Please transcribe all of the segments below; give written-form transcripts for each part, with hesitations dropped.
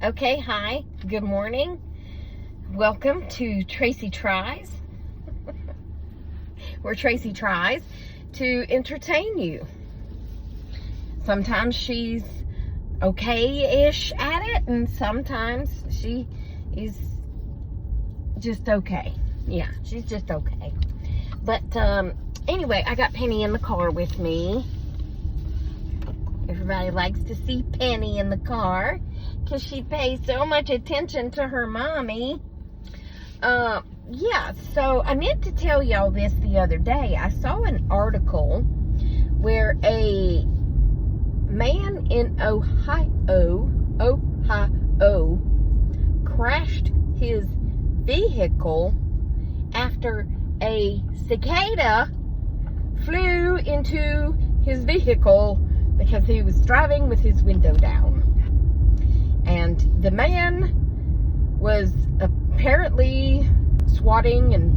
Okay, hi, good morning. Welcome to Tracy Tries, where Tracy tries to entertain you. Sometimes she's okay-ish at it, and sometimes she is just okay. Yeah, she's just okay. But anyway, I got Penny in the car with me. Everybody likes to see Penny in the car because she pays so much attention to her mommy. Yeah, so I meant to tell y'all this the other day. I saw an article where a man in Ohio crashed his vehicle after a cicada flew into his vehicle because he was driving with his window down. And the man was apparently swatting and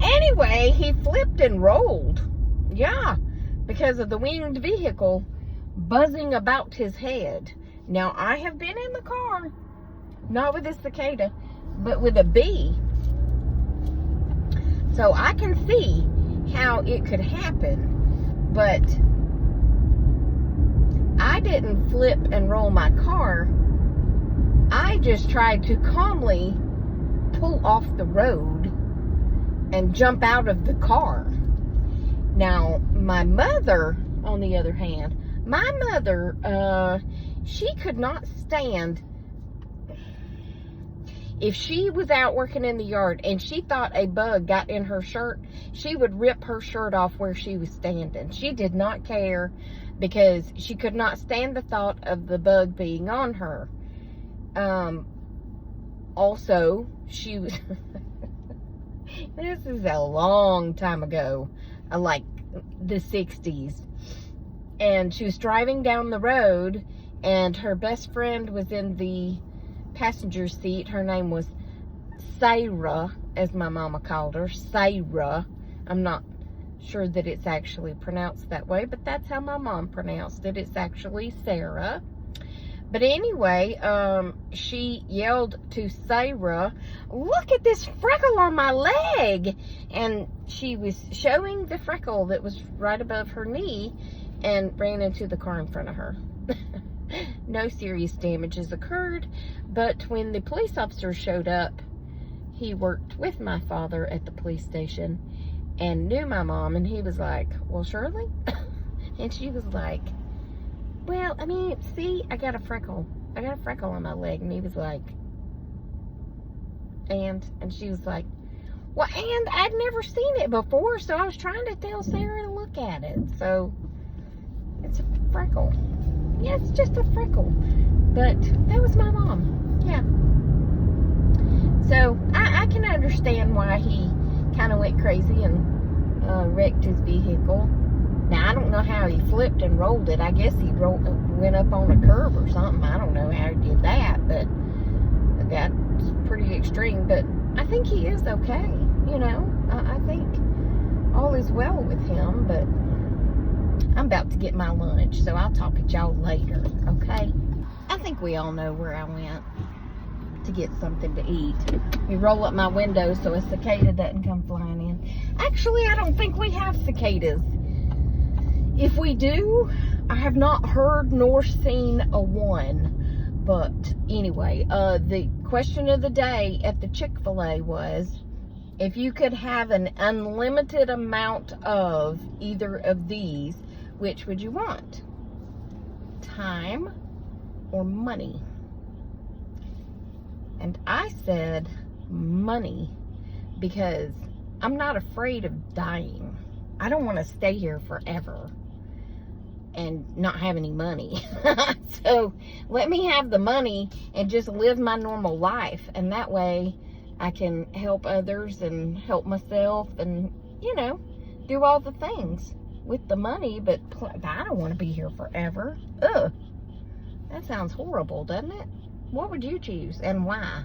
anyway, he flipped and rolled. Yeah, because of the winged vehicle buzzing about his head. Now, I have been in the car, not with a cicada, but with a bee. So I can see how it could happen, but I didn't flip and roll my car. I just tried to calmly pull off the road and jump out of the car. Now, my mother, on the other hand, she could not stand. If she was out working in the yard and she thought a bug got in her shirt, she would rip her shirt off where she was standing. She did not care because she could not stand the thought of the bug being on her. Also, she was, this is a long time ago, like the 60s. And she was driving down the road and her best friend was in the passenger seat. Her name was Sarah, as my mama called her, Sarah. I'm not sure that it's actually pronounced that way, but that's how my mom pronounced it. It's actually Sarah. But anyway, she yelled to Sarah, "Look at this freckle on my leg!" And she was showing the freckle that was right above her knee and ran into the car in front of her. No serious damages occurred, but when the police officer showed up, he worked with my father at the police station and knew my mom, and he was like, "Well, Shirley?" And she was like, "Well, I mean, see, I got a freckle on my leg." And he was like, and she was like, "Well, and I'd never seen it before, so I was trying to tell Sarah to look at it. So it's a freckle." Yeah, it's just a freckle. But that was my mom. Yeah. So I can understand why he kind of went crazy and wrecked his vehicle. Now, I don't know how he flipped and rolled it. I guess he went up on a curb or something. I don't know how he did that, but that's pretty extreme. But I think he is okay. You know, I think all is well with him, but I'm about to get my lunch, so I'll talk to y'all later, okay? I think we all know where I went to get something to eat. Let me roll up my window so a cicada doesn't come flying in. Actually, I don't think we have cicadas. If we do, I have not heard nor seen a one. But anyway, the question of the day at the Chick-fil-A was, if you could have an unlimited amount of either of these, which would you want? Time or money? And I said money because I'm not afraid of dying. I don't want to stay here forever and not have any money. So let me have the money and just live my normal life. And that way I can help others and help myself and, you know, do all the things with the money. But I don't want to be here forever. Ugh. That sounds horrible, doesn't it? What would you choose and why?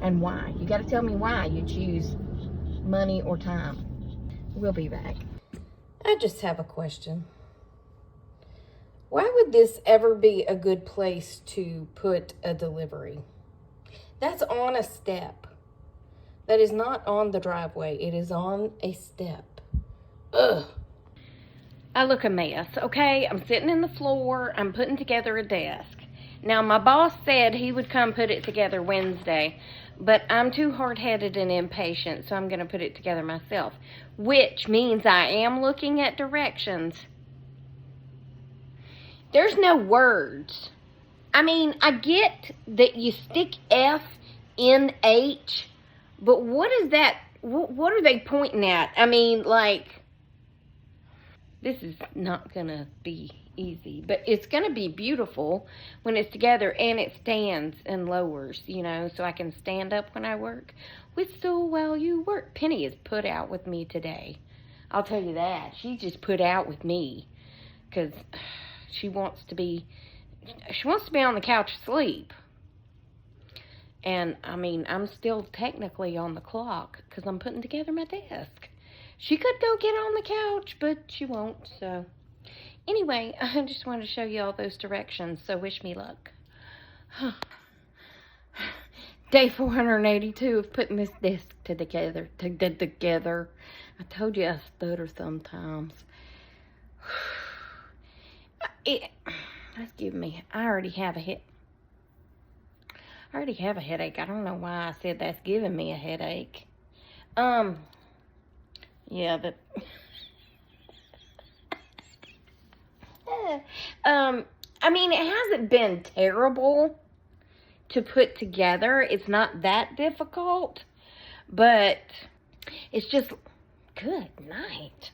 And why? You got to tell me why you choose money or time. We'll be back. I just have a question. would this ever be a good place to put a delivery? That's on a step. That is not on the driveway. It is on a step. Ugh. I look a mess, okay? I'm sitting in the floor. I'm putting together a desk. Now, my boss said he would come put it together Wednesday, but I'm too hard-headed and impatient, so I'm going to put it together myself, which means I am looking at directions. There's no words. I mean, I get that you stick F in H, but what is that? What are they pointing at? I mean, like, this is not going to be easy, but it's going to be beautiful when it's together, and it stands and lowers, you know, so I can stand up when I work. Whistle while you work. Penny is put out with me today. I'll tell you that. She just put out with me because she wants to be on the couch asleep. And, I mean, I'm still technically on the clock because I'm putting together my desk. She could go get on the couch, but she won't, so. Anyway, I just wanted to show you all those directions, so wish me luck. Day 482 of putting this desk together. I told you I stutter sometimes. That's giving me, I already have a headache. I don't know why I said that's giving me a headache. Yeah, but I mean, it hasn't been terrible to put together. It's not that difficult, but it's just good night.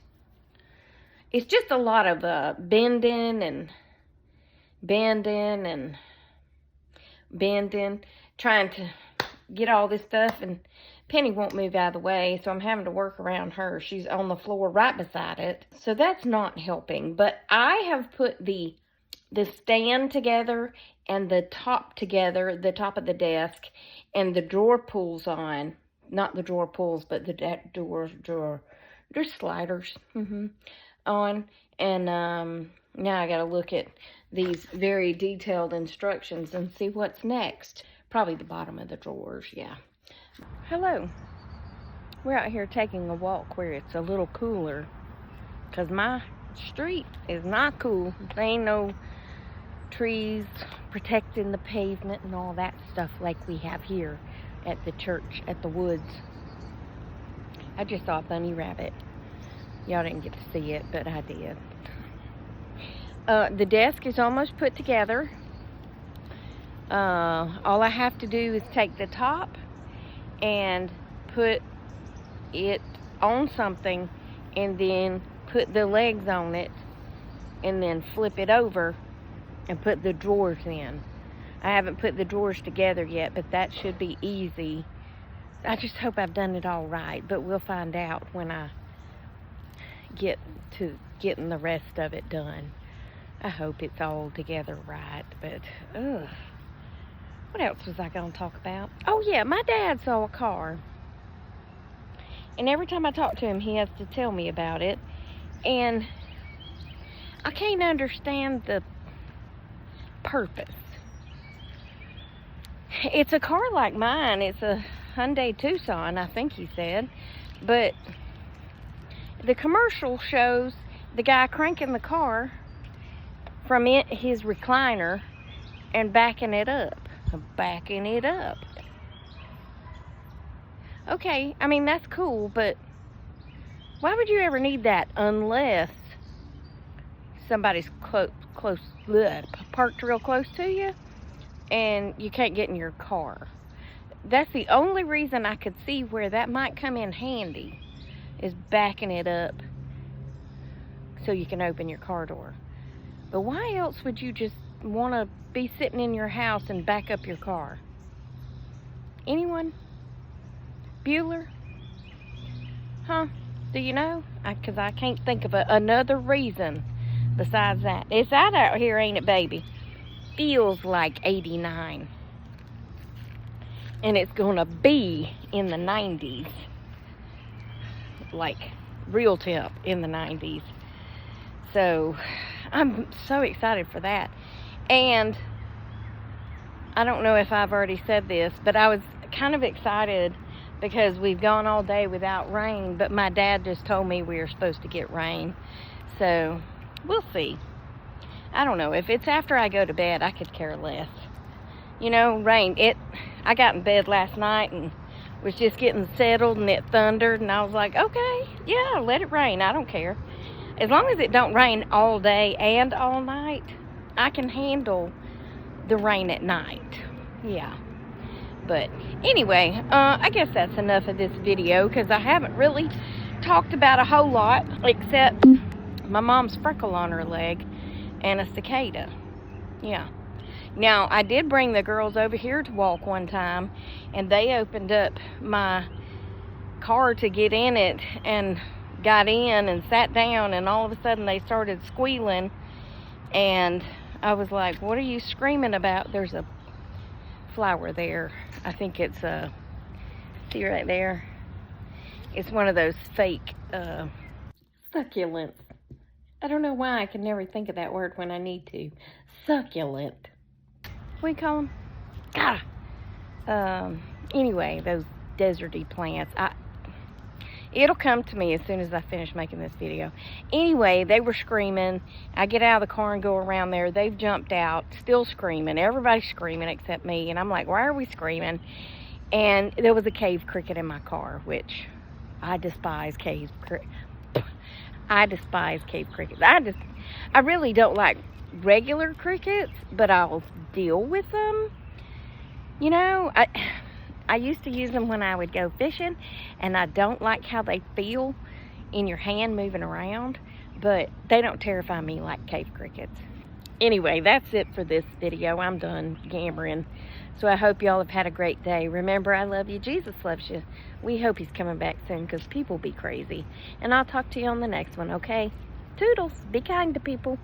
It's just a lot of bending, trying to get all this stuff, and Penny won't move out of the way, so I'm having to work around her. She's on the floor right beside it, so that's not helping. But I have put the stand together and the top together, the top of the desk, and the drawer pulls on. Not the drawer pulls, but the drawer sliders on. And now I got to look at these very detailed instructions and see what's next. Probably the bottom of the drawers, yeah. Hello. We're out here taking a walk where it's a little cooler, because my street is not cool. There ain't no trees protecting the pavement and all that stuff like we have here at the church, at the woods. I just saw a bunny rabbit. Y'all didn't get to see it, but I did. The desk is almost put together. All I have to do is take the top and put it on something, and then put the legs on it, and then flip it over and put the drawers in. I haven't put the drawers together yet, but that should be easy. I just hope I've done it all right, but we'll find out when I get to getting the rest of it done. I hope it's all together right, but what else was I going to talk about? Oh yeah, my dad saw a car, and every time I talk to him, he has to tell me about it, and I can't understand the purpose. It's a car like mine. It's a Hyundai Tucson, I think he said, but the commercial shows the guy cranking the car from his recliner and backing it up. Okay, I mean, that's cool, but why would you ever need that unless somebody's parked real close to you and you can't get in your car? That's the only reason I could see where that might come in handy, is backing it up so you can open your car door. But why else would you just want to be sitting in your house and back up your car? Anyone? Bueller? Huh? Do you know? Because I can't think of another reason besides that. It's out here, ain't it, baby? Feels like 89. And it's going to be in the 90s. Like real temp in the 90s. So, I'm so excited for that. And I don't know if I've already said this, but I was kind of excited because we've gone all day without rain, but my dad just told me we were supposed to get rain. So we'll see. I don't know. If it's after I go to bed, I could care less. You know, rain. I got in bed last night and was just getting settled, and it thundered, and I was like, okay, yeah, let it rain. I don't care. As long as it don't rain all day and all night, I can handle the rain at night. Yeah. But anyway, I guess that's enough of this video, because I haven't really talked about a whole lot except my mom's freckle on her leg and a cicada. Yeah. Now, I did bring the girls over here to walk one time, and they opened up my car to get in it and got in and sat down, and all of a sudden they started squealing, and I was like, what are you screaming about? There's a flower there. I think it's see right there? It's one of those fake succulents. I don't know why I can never think of that word when I need to. Succulent. What do you call them? Anyway, those deserty plants. It'll come to me as soon as I finish making this video. Anyway, they were screaming. I get out of the car and go around there. They've jumped out, still screaming. Everybody's screaming except me. And I'm like, why are we screaming? And there was a cave cricket in my car, which I despise cave crickets. I despise cave crickets. I really don't like regular crickets, but I'll deal with them. You know, I used to use them when I would go fishing, and I don't like how they feel in your hand moving around, but they don't terrify me like cave crickets. Anyway, that's it for this video. I'm done yammering. So I hope y'all have had a great day. Remember, I love you. Jesus loves you. We hope he's coming back soon, because people be crazy. And I'll talk to you on the next one, okay? Toodles. Be kind to people.